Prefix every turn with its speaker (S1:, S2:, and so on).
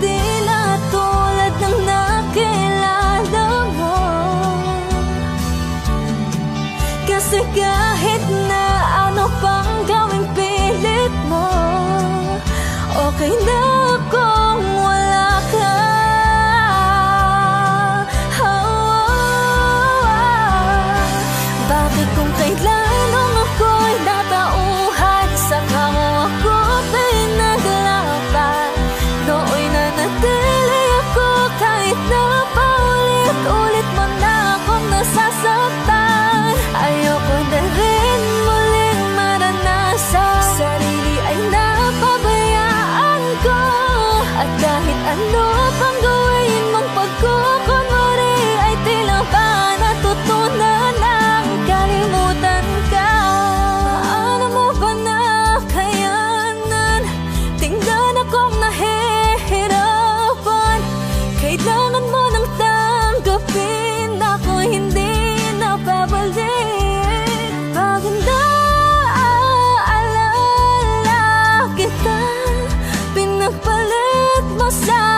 S1: tila tulad ng nakilala mo. Kasi kahit na ano pang gawing pilit mo, okay na kung wala ka. Bakit kung kailan ako'y natauhan, saka mo ako pinaglaban? Nooy nanatili ako kahit na paulit-ulit mo na akong nasasaktan. Ayoko na rin muling maranasan, sarili ay napabayaan ko. At kahit ano pang gawin mong pagkukunwari, ay tila ba natutunan ang kalimutan ka. Paano mo ba nakayanan? Tingnan akong nahihirapan. Kailangan mo nang tanggapin ako hindi napabalik. Pag naaalala kita, pinagpalit mo sa